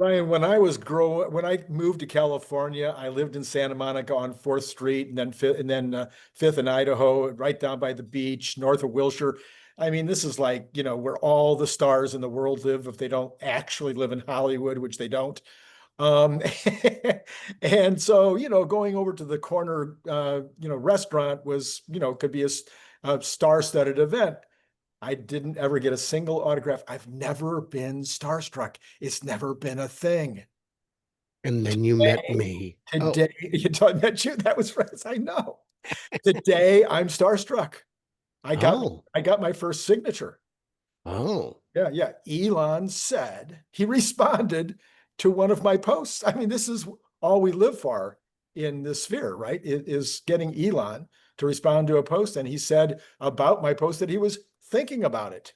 Brian, when I moved to California, I lived in Santa Monica on 4th Street and then Fifth and Idaho, right down by the beach, north of Wilshire. I mean, this is like, where all the stars in the world live if they don't actually live in Hollywood, which they don't. Um, and so, going over to the corner, restaurant was, could be a star-studded event. I didn't ever get a single autograph. I've never been starstruck. It's never been a thing. And then you met me. Today, met you. That was right. I know. Today, I'm starstruck. I got my first signature. Oh. Yeah, yeah. Elon said he responded to one of my posts. I mean, this is all we live for in this sphere, right? It is getting Elon to respond to a post. And he said about my post that he was thinking about it.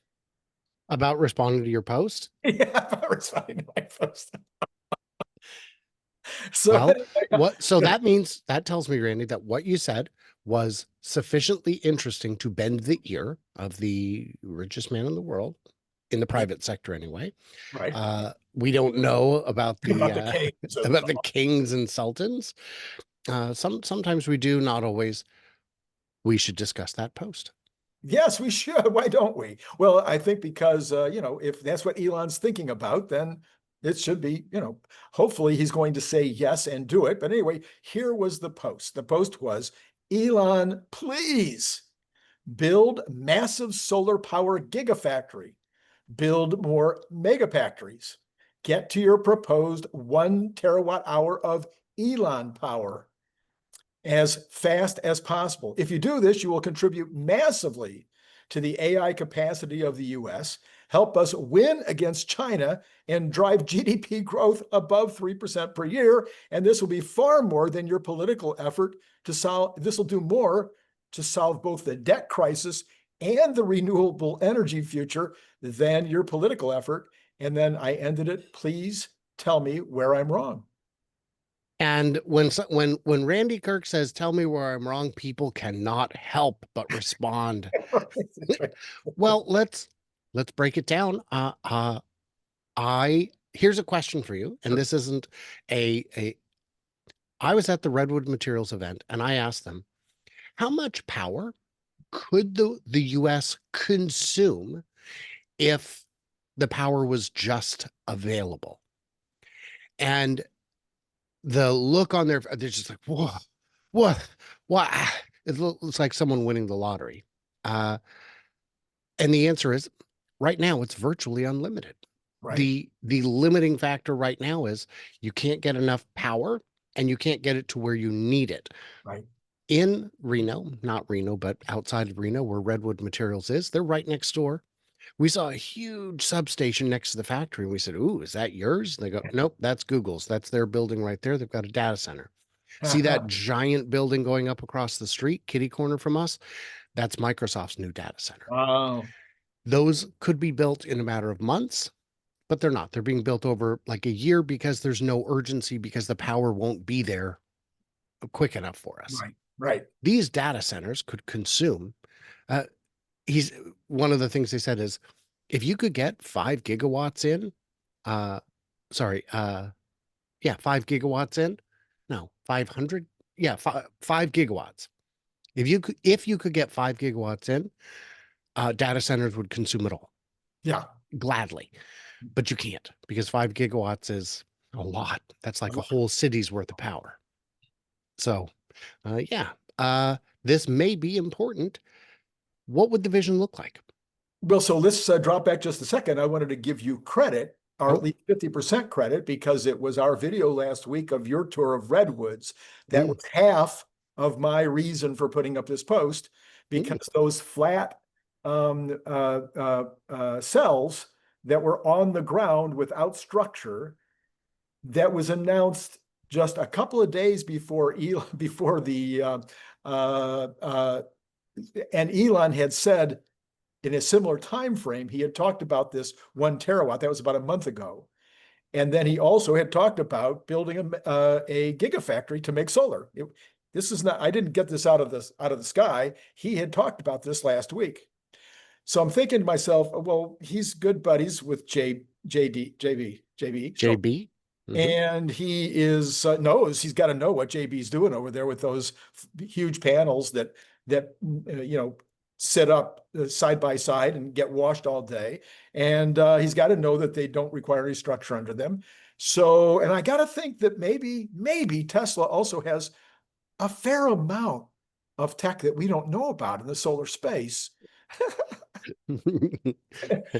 About responding to your post? Yeah, about responding to my post. So, well, that tells me, Randy, that what you said was sufficiently interesting to bend the ear of the richest man in the world, in the private sector anyway. Right. We don't know about the about the kings and sultans. Sometimes we do, not always. We should discuss that post. Yes, we should. Why don't we? Well, I think because, if that's what Elon's thinking about, then it should be, hopefully he's going to say yes and do it. But anyway, here was the post. The post was, Elon, please build massive solar power gigafactory, build more megafactories, get to your proposed 1 terawatt hour of Elon power as fast as possible. If you do this, you will contribute massively to the AI capacity of the US, help us win against China, and drive GDP growth above 3% per year. And this will be far more than your political effort to solve. This will do more to solve both the debt crisis and the renewable energy future than your political effort. And then I ended it, please tell me where I'm wrong. And when Randy Kirk says, "Tell me where I'm wrong," people cannot help but respond. Well, let's break it down. Here's a question for you, and this isn't I was at the Redwood Materials event, and I asked them, how much power could the US consume if the power was just available? And the look on they're just like, whoa, what? It looks like someone winning the lottery. And the answer is, right now, it's virtually unlimited. Right. The limiting factor right now is you can't get enough power and you can't get it to where you need it. Right. In Reno, not Reno, but outside of Reno, where Redwood Materials is, they're right next door. We saw a huge substation next to the factory. And we said, "Ooh, is that yours?" And they go, "Nope, that's Google's. That's their building right there. They've got a data center." See that giant building going up across the street, kitty corner from us? That's Microsoft's new data center. Wow. Those could be built in a matter of months, but they're not. They're being built over like a year because there's no urgency, because the power won't be there quick enough for us. Right. Right. These data centers could consume, one of the things they said is, if you could get 5 gigawatts in, 5 gigawatts in, no, 500, 5 gigawatts. If you could get 5 gigawatts in, data centers would consume it all. Yeah. Gladly. But you can't, because 5 gigawatts is a lot. That's like a whole city's worth of power. So, this may be important. What would the vision look like? Well, so let's drop back just a second. I wanted to give you credit, or at least 50% credit, because it was our video last week of your tour of Redwoods that was half of my reason for putting up this post, because those flat cells that were on the ground without structure, that was announced just a couple of days before and Elon had said in a similar time frame, he had talked about this 1 terawatt. That was about a month ago. And then he also had talked about building a gigafactory to make solar. This is not, I didn't get this out of the sky. He had talked about this last week. So I'm thinking to myself, well, he's good buddies with JB. Mhm. And he is knows he's got to know what JB's doing over there with those huge panels that sit up side by side and get washed all day. And he's got to know that they don't require any structure under them. So, and I got to think that maybe Tesla also has a fair amount of tech that we don't know about in the solar space.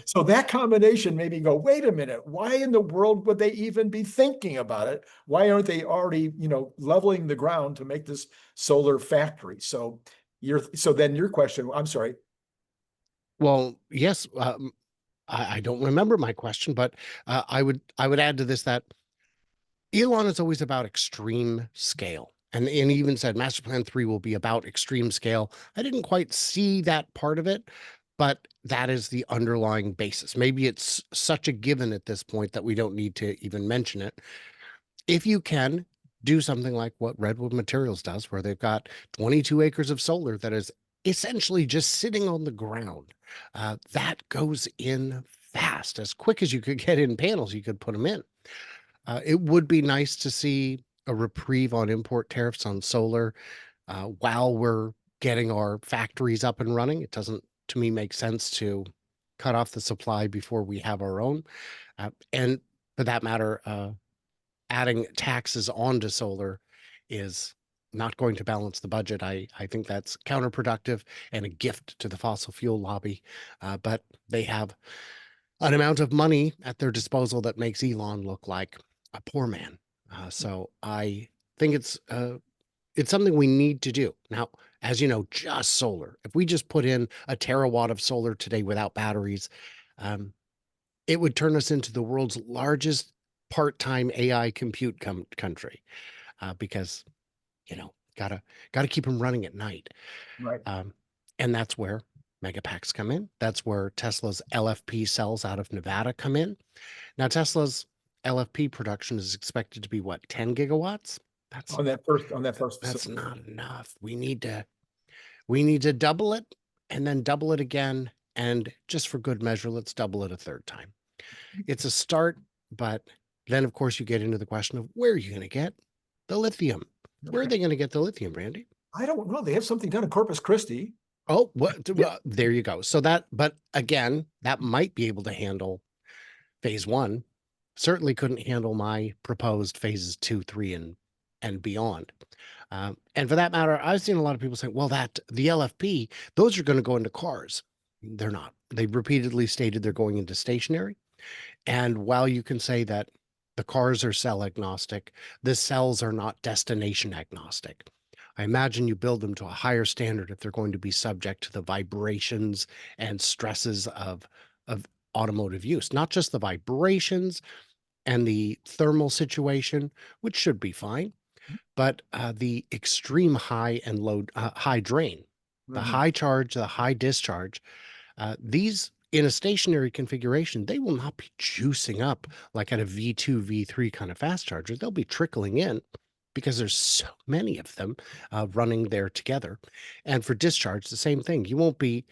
So that combination made me go, wait a minute, why in the world would they even be thinking about it? Why aren't they already, leveling the ground to make this solar factory? So then your question, I'm sorry. Well, yes, I don't remember my question, but I would add to this that Elon is always about extreme scale. And he even said Master Plan 3 will be about extreme scale. I didn't quite see that part of it, but that is the underlying basis. Maybe it's such a given at this point that we don't need to even mention it. If you can do something like what Redwood Materials does, where they've got 22 acres of solar that is essentially just sitting on the ground, that goes in fast. As quick as you could get in panels, you could put them in. It would be nice to see a reprieve on import tariffs on solar while we're getting our factories up and running. It doesn't, to me, make sense to cut off the supply before we have our own. And for that matter, adding taxes onto solar is not going to balance the budget. I think that's counterproductive and a gift to the fossil fuel lobby. But they have an amount of money at their disposal that makes Elon look like a poor man. So I think it's something we need to do. Now, as you know, just solar. If we just put in a terawatt of solar today without batteries, um, it would turn us into the world's largest part-time AI compute country because gotta keep them running at night. Right. And that's where megapacks come in. That's where Tesla's LFP cells out of Nevada come in. Now, Tesla's LFP production is expected to be what, 10 gigawatts? That's On that first that's facility. not enough. We need to double it and then double it again. And just for good measure, let's double it a third time. It's a start, but then of course you get into the question of where are you going to get the lithium? Where are they going to get the lithium, Randy? I don't know. They have something done in Corpus Christi. Oh, what? Yeah. Well, there you go. So but again, that might be able to handle phase one. Certainly couldn't handle my proposed phases 2, 3, and beyond. And for that matter, I've seen a lot of people say, well, the LFP, those are going to go into cars. They're not. They've repeatedly stated they're going into stationary. And while you can say that the cars are cell agnostic, the cells are not destination agnostic. I imagine you build them to a higher standard if they're going to be subject to the vibrations and stresses of automotive use, not just the vibrations and the thermal situation, which should be fine, but the extreme high and low, high drain, the Mhm. high charge, the high discharge, these in a stationary configuration, they will not be juicing up like at a V2, V3 kind of fast charger. They'll be trickling in because there's so many of them running there together. And for discharge, the same thing. You won't be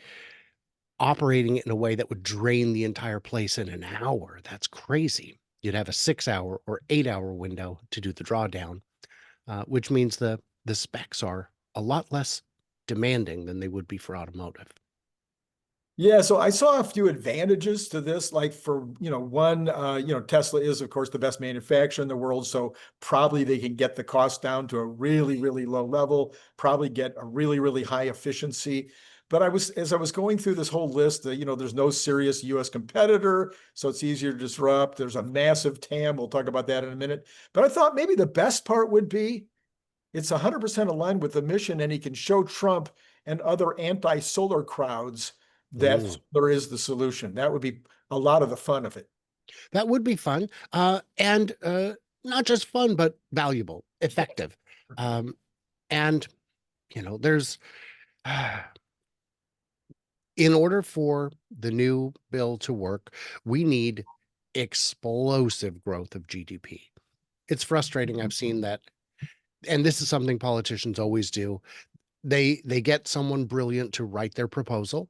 operating it in a way that would drain the entire place in an hour. That's crazy. You'd have a 6 hour or 8 hour window to do the drawdown, which means the specs are a lot less demanding than they would be for automotive. Yeah, so I saw a few advantages to this. Like for, one, Tesla is, of course, the best manufacturer in the world. So probably they can get the cost down to a really, really low level, probably get a really, really high efficiency. But as I was going through this whole list, there's no serious US competitor, so it's easier to disrupt. There's a massive TAM. We'll talk about that in a minute. But I thought maybe the best part would be it's 100% aligned with the mission, and he can show Trump and other anti-solar crowds that Mm. solar is the solution. That would be a lot of the fun of it. That would be fun, and not just fun, but valuable, effective. Um, and there's in order for the new bill to work, we need explosive growth of GDP. It's frustrating. I've seen that, and this is something politicians always do. They get someone brilliant to write their proposal,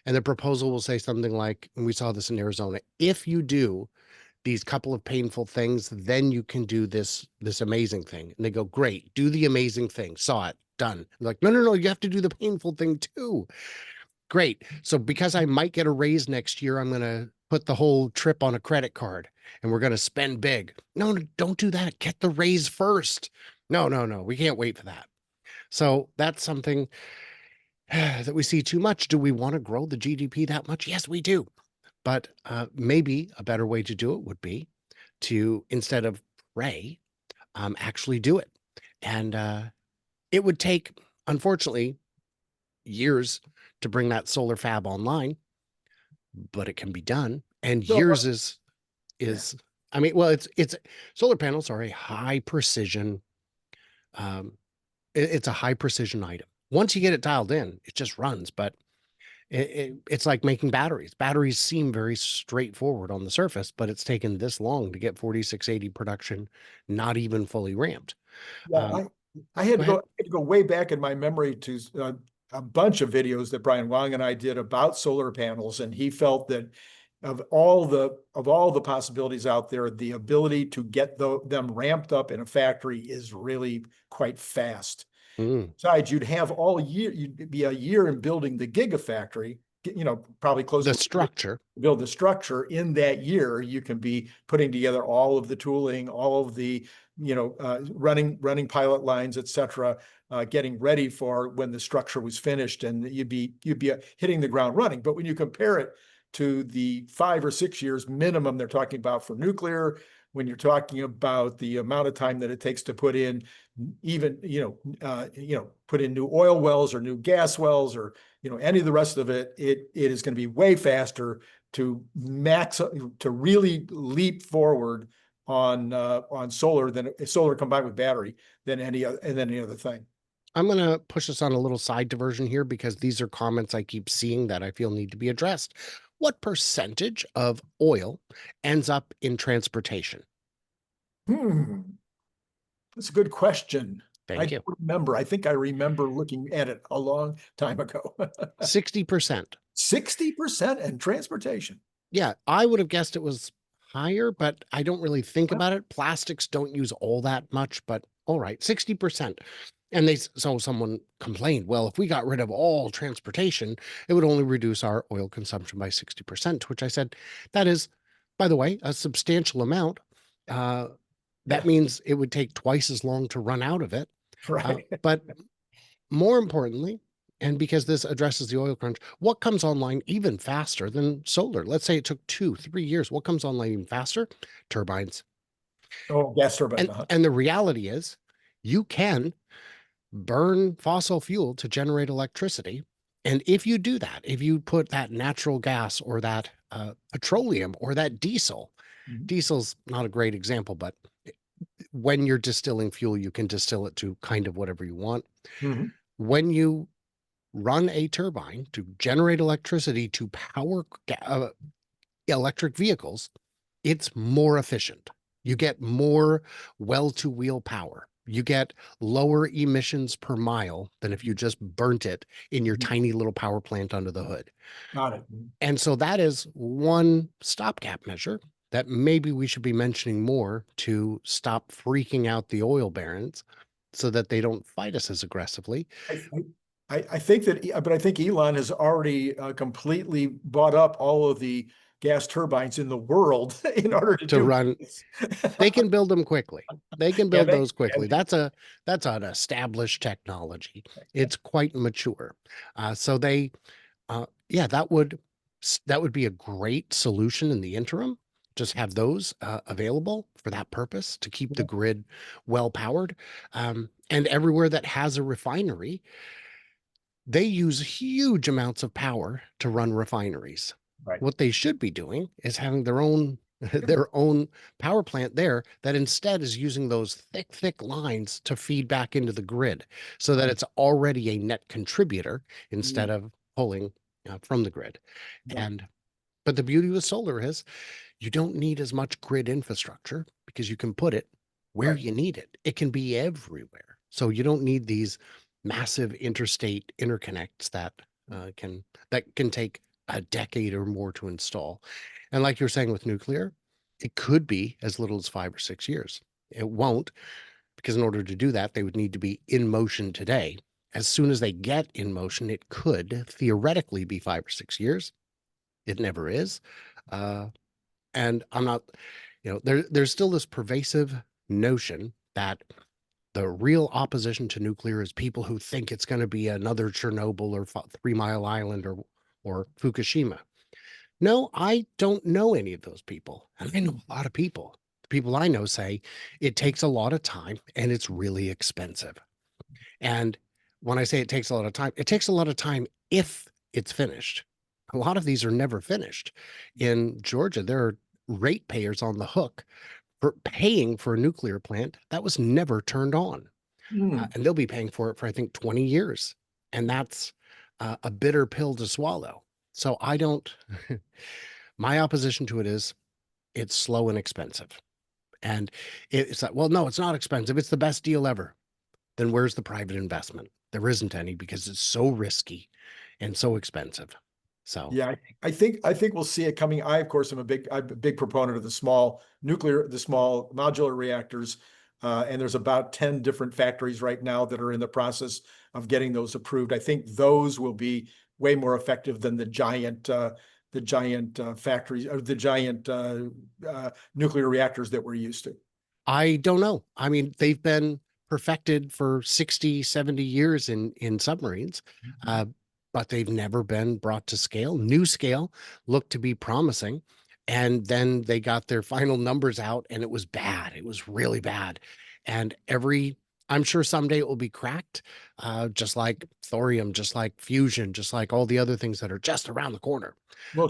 and the proposal will say something like, and we saw this in Arizona, if you do these couple of painful things, then you can do this amazing thing. And they go, great, do the amazing thing. Saw it, done. I'm like, no, no, no, you have to do the painful thing too. Great. So because I might get a raise next year, I'm going to put the whole trip on a credit card and we're going to spend big. No, no, don't do that. Get the raise first. No, no, no, we can't wait for that. So that's something that we see too much. Do we want to grow the GDP that much? Yes, we do. But maybe a better way to do it would be to, instead of pray, actually do it. And it would take, unfortunately, years to bring that solar fab online, but it can be done. And So, years is I mean, well, it's solar panels are a high precision, it's a high precision item. Once you get it dialed in, it just runs. But it's like making batteries. Batteries seem very straightforward on the surface, but it's taken this long to get 4680 production, not even fully ramped. yeah, I had Go to ahead. go way back in my memory to a bunch of videos that Brian Wang and I did about solar panels, and he felt that of all the possibilities out there, the ability to get them ramped up in a factory is really quite fast. Mm, Besides, you'd be a year in building the gigafactory, probably close the to structure. build the structure. In that year, you can be putting together all of the tooling, all of the, running pilot lines, et cetera, getting ready for when the structure was finished, and you'd be hitting the ground running. But when you compare it to the 5 or 6 years minimum they're talking about for nuclear, when you're talking about the amount of time that it takes to put in even, put in new oil wells or new gas wells, or, any of the rest of it, it is going to be way faster to really leap forward on solar combined with battery than any other thing. I'm going to push us on a little side diversion here because these are comments I keep seeing that I feel need to be addressed. What percentage of oil ends up in transportation? That's a good question. I Thank you. don't remember. I think I remember looking at it a long time ago. 60%. 60% in transportation. Yeah, I would have guessed it was higher, but I don't really think about it. Plastics don't use all that much, but all right, 60%. And so someone complained, well, if we got rid of all transportation, it would only reduce our oil consumption by 60%, which I said, that is, by the way, a substantial amount. That Yeah, means it would take twice as long to run out of it. right. But more importantly, and because this addresses the oil crunch, what comes online even faster than solar? Let's say it took 2, 3 years. What comes online even faster? Turbines. Oh, gas turbines. And the reality is you can burn fossil fuel to generate electricity. And if you do that, if you put that natural gas or that petroleum or that diesel, Mhm. diesel's not a great example, but when you're distilling fuel, you can distill it to kind of whatever you want. Mhm. When you run a turbine to generate electricity to power electric vehicles, it's more efficient. You get more well-to-wheel power. You get lower emissions per mile than if you just burnt it in your Mhm. tiny little power plant under the hood. Got it. And so that is one stopgap measure that maybe we should be mentioning more to stop freaking out the oil barons so that they don't fight us as aggressively. I think but I think Elon has already completely bought up all of the gas turbines in the world in order to To do run, this. they can build them quickly. They can Can build they? those quickly. That's an established technology. It's quite mature. So they, yeah, that would be a great solution in the interim. Just have those available for that purpose to keep the grid well powered. And everywhere that has a refinery, they use huge amounts of power to run refineries. Right. What they should be doing is having their own their own power plant there that instead is using those thick lines to feed back into the grid so that it's already a net contributor instead Mm. of pulling from the grid. Yeah. And but the beauty with solar is you don't need as much grid infrastructure because you can put it where Right. you need it. It can be everywhere. So you don't need these massive interstate interconnects that can take a decade or more to install. And like you're saying with nuclear, It could be as little as 5 or 6 years. It won't, because in order to do that, they would need to be in motion today. As soon as they get in motion, it could theoretically be 5 or 6 years. It never is. And I'm not, there's still this pervasive notion that the real opposition to nuclear is people who think it's going to be another Chernobyl or 3 Mile Island or Fukushima. No, I don't know any of those people. And I know a lot of people. The people I know say it takes a lot of time and it's really expensive. And when I say it takes a lot of time, it takes a lot of time if it's finished. A lot of these are never finished. In Georgia, there are ratepayers on the hook for paying for a nuclear plant that was never turned on. And they'll be paying for it for, I think, 20 years. And that's a bitter pill to swallow. So I don't, my opposition to it is it's slow and expensive. And it's like, well, no, it's not expensive. It's the best deal ever. Then where's the private investment? There isn't any because it's so risky and so expensive. So Yeah, I think we'll see it coming. I, of course, I'm a big proponent of the small modular reactors. And there's about 10 different factories right now that are in the process of getting those approved. I think those will be way more effective than the giant factories or the giant nuclear reactors that we're used to. I don't know. I mean, they've been perfected for 60, 70 years in submarines, but they've never been brought to scale. New scale looked to be promising. And then they got their final numbers out and it was bad. It was really bad. And I'm sure someday it will be cracked, just like thorium, just like fusion, just like all the other things that are just around the corner. Well,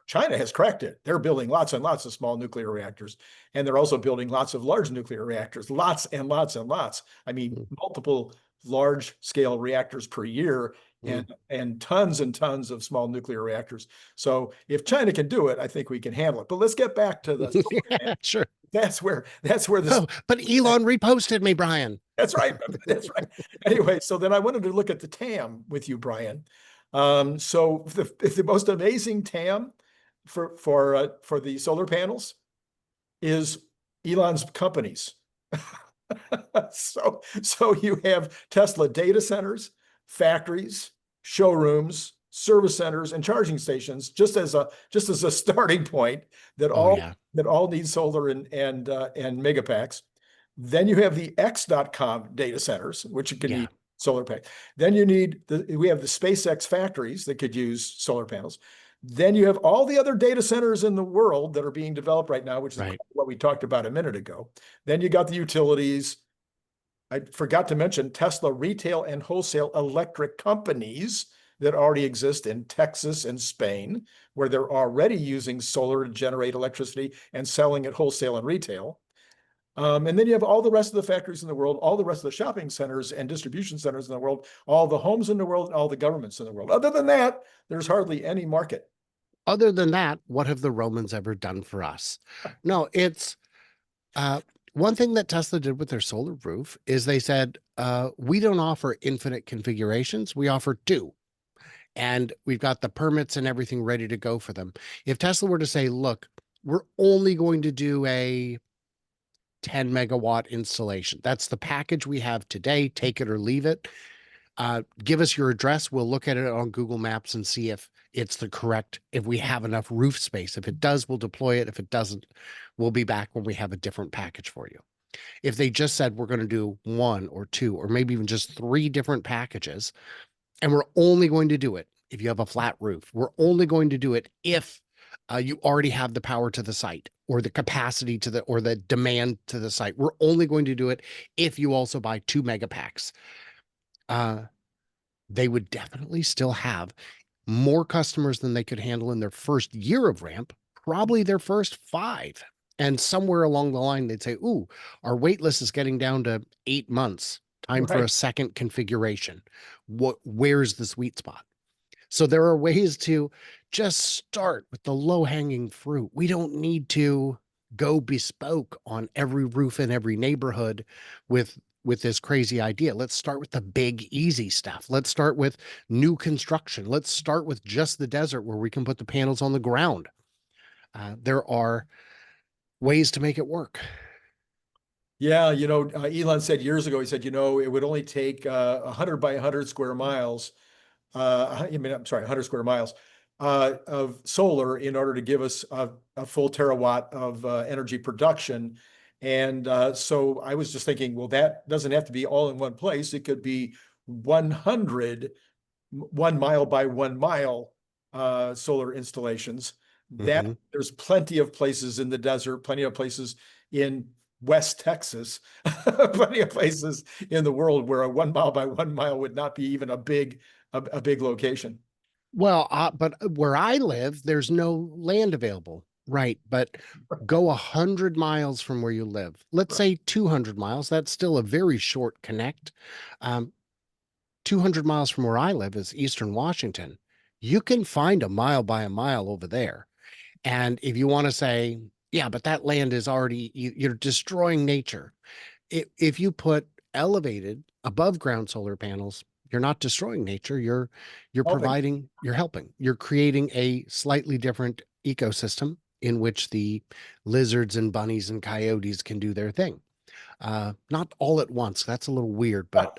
China has cracked it. They're building lots and lots of small nuclear reactors, and they're also building lots of large nuclear reactors, lots and lots and lots. I mean, multiple large scale reactors per year and tons of small nuclear reactors. So if China can do it, I think we can handle it. But let's get back to the Yeah, sure. That's where the but Elon reposted me, Brian. That's right. That's right. Anyway, so then I wanted to look at the TAM with you, Brian. So the most amazing TAM for the solar panels is Elon's companies. So you have Tesla data centers, factories, showrooms, service centers, and charging stations, just as a starting point that all need solar and megapacks. Then you have the X.com data centers, which can need solar panels. Then we have the SpaceX factories that could use solar panels. Then you have all the other data centers in the world that are being developed right now, which is what we talked about a minute ago. Then you got the utilities. I forgot to mention Tesla retail and wholesale electric companies that already exist in Texas and Spain, where they're already using solar to generate electricity and selling it wholesale and retail. And then you have all the rest of the factories in the world, all the rest of the shopping centers and distribution centers in the world, all the homes in the world, and all the governments in the world. Other than that, there's hardly any market. Other than that, what have the Romans ever done for us? No, it's one thing that Tesla did with their solar roof is they said, we don't offer infinite configurations. We offer 2. And we've got the permits and everything ready to go for them. If Tesla were to say, look, we're only going to do a 10 megawatt installation. That's the package we have today. Take it or leave it. Give us your address. We'll look at it on Google Maps and see if it's if we have enough roof space. If it does, we'll deploy it. If it doesn't, we'll be back when we have a different package for you. If they just said we're going to do 1 or 2 or maybe even just 3 different packages, and we're only going to do it if you have a flat roof, we're only going to do it if you already have the power to the site or the capacity or the demand to the site. We're only going to do it if you also buy 2 megapacks. They would definitely still have more customers than they could handle in their first year of ramp, probably their first 5. And somewhere along the line, they'd say, ooh, our wait list is getting down to 8 months. Time for a second configuration. Where's the sweet spot? So there are ways to just start with the low-hanging fruit. We don't need to go bespoke on every roof in every neighborhood with this crazy idea. Let's start with the big, easy stuff. Let's start with new construction. Let's start with just the desert where we can put the panels on the ground. There are ways to make it work. Yeah, Elon said years ago, he said, it would only take 100 by 100 square miles, I'm sorry, 100 square miles of solar in order to give us a full terawatt of energy production. And so I was just thinking, well, that doesn't have to be all in one place. It could be 100 1 mile by 1 mile solar installations. That Mhm. there's plenty of places in the desert, plenty of places in West Texas, plenty of places in the world where a 1 mile by 1 mile would not be even a big location. Well, but where I live, there's no land available. Right. But go 100 miles from where you live. Let's Right. say 200 miles. That's still a very short connect. Um, 200 miles from where I live is Eastern Washington. You can find a mile by a mile over there. And if you want to say, yeah, but that land is already, you're destroying nature. If you put elevated above ground solar panels, you're not destroying nature. You're Helping. providing, you're helping. You're creating a slightly different ecosystem in which the lizards and bunnies and coyotes can do their thing. Not all at once. That's a little weird, but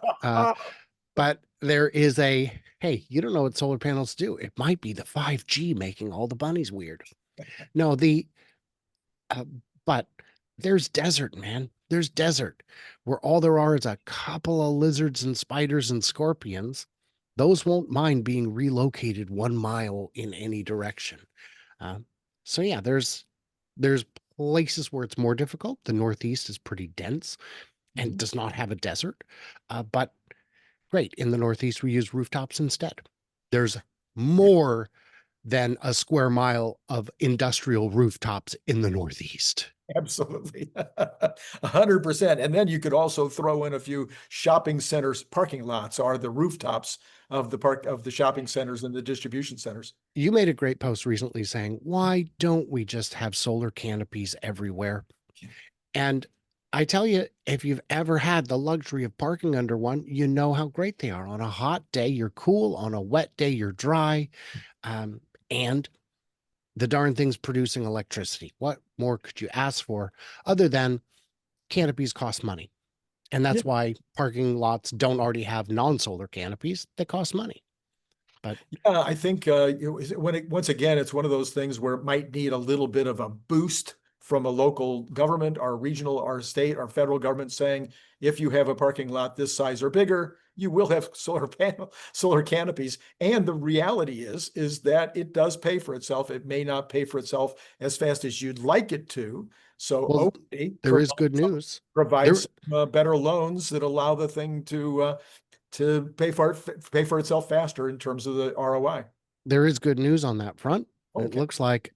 there is a, hey, you don't know what solar panels do. It might be the 5G making all the bunnies weird. No, uh, but there's desert, man. There's desert where all there are is a couple of lizards and spiders and scorpions. Those won't mind being relocated 1 mile in any direction. Uh, so yeah, there's places where it's more difficult. The Northeast is pretty dense and Mhm. does not have a desert. But great, in the Northeast, we use rooftops instead. There's more than a square mile of industrial rooftops in the Northeast. Absolutely. 100%. And then you could also throw in a few shopping centers, parking lots are the rooftops of the shopping centers and the distribution centers. You made a great post recently saying, why don't we just have solar canopies everywhere? And I tell you, if you've ever had the luxury of parking under one, you know how great they are. On a hot day, you're cool. On a wet day, you're dry. And the darn thing's producing electricity. What more could you ask for other than canopies cost money? And Yeah. that's why parking lots don't already have non-solar canopies that cost money. But Yeah, I think once again, it's one of those things where it might need a little bit of a boost from a local government, our regional, our state, our federal government saying, if you have a parking lot this size or bigger, you will have solar canopies. And the reality is that it does pay for itself. It may not pay for itself as fast as you'd like it to. So well, okay, there is good news. provide There some better loans that allow the thing to pay for itself faster in terms of the ROI. there is good news on that front. It Okay. looks like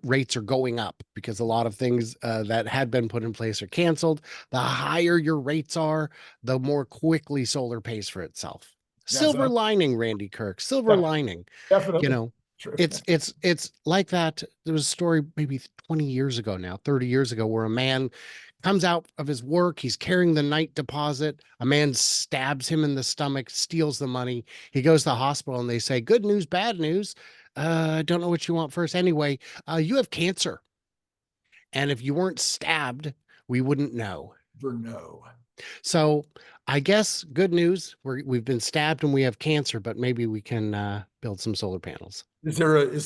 rates are going up because a lot of things that had been put in place are canceled. The higher your rates are, the more quickly solar pays for itself. That's Silver lining, Randy Kirk. Silver definitely, lining. You definitely know, true. it's like that. There was a story maybe 20 years ago now, 30 years ago, where a man comes out of his work. He's carrying the night deposit. A man stabs him in the stomach, steals the money. He goes to the hospital and they say, good news, bad news. I don't know what you want first. Anyway, you have cancer. And if you weren't stabbed, we wouldn't know. For no. So I guess good news. We've been stabbed and we have cancer, but maybe we can build some solar panels. Is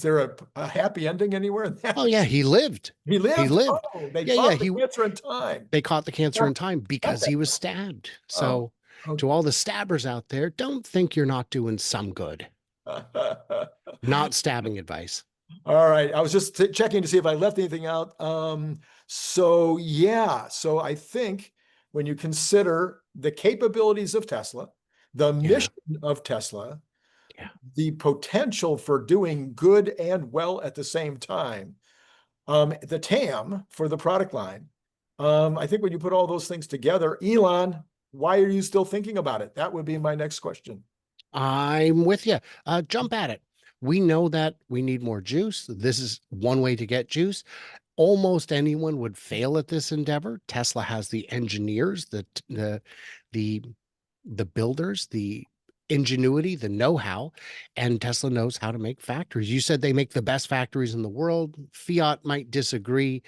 there a happy ending anywhere in Oh that? yeah, he lived. He He lived. lived. Oh, they Yeah, yeah. caught the cancer in time. They caught the cancer Got in time got because that. he was stabbed. Oh, So okay. to all the stabbers out there, don't think you're not doing some good. Not stabbing advice. All right. I was just checking to see if I left anything out. So yeah. So I think when you consider the capabilities of Tesla, the Yeah. mission of Tesla, Yeah. the potential for doing good and well at the same time, the TAM for the product line. I think when you put all those things together, Elon, why are you still thinking about it? That would be my next question. I'm with you. Jump at it. We know that we need more juice. This is one way to get juice. Almost anyone would fail at this endeavor. Tesla has the engineers, the the builders, the ingenuity, the know-how, and Tesla knows how to make factories. You said they make the best factories in the world. Fiat might disagree,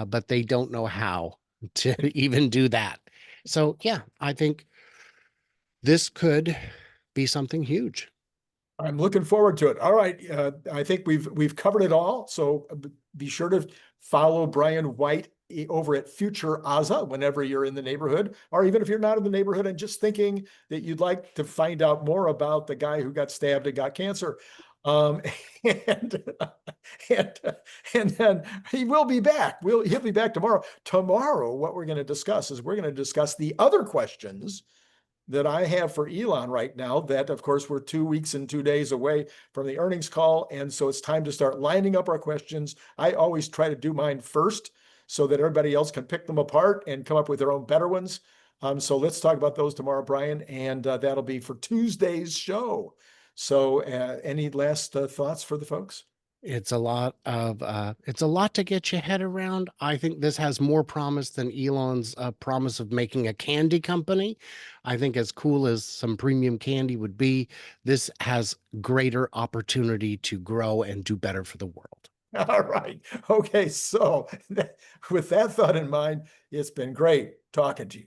but they don't know how to even do that. So yeah, I think this could be something huge. I'm looking forward to it. All right, I think we've covered it all. So be sure to follow Brian White over at Future Aza whenever you're in the neighborhood, or even if you're not in the neighborhood and just thinking that you'd like to find out more about the guy who got stabbed and got cancer. Um, and, and and then he will be back. He'll be back tomorrow. Tomorrow, what we're going to discuss is we're going to discuss the other questions that I have for Elon right now, that of course we're 2 weeks and 2 days away from the earnings call. And so it's time to start lining up our questions. I always try to do mine first so that everybody else can pick them apart and come up with their own better ones. So let's talk about those tomorrow, Brian, and that'll be for Tuesday's show. So any last thoughts for the folks? It's a lot to get your head around. I think this has more promise than Elon's promise of making a candy company. I think as cool as some premium candy would be, this has greater opportunity to grow and do better for the world. All right. Okay. So with that thought in mind, it's been great talking to you.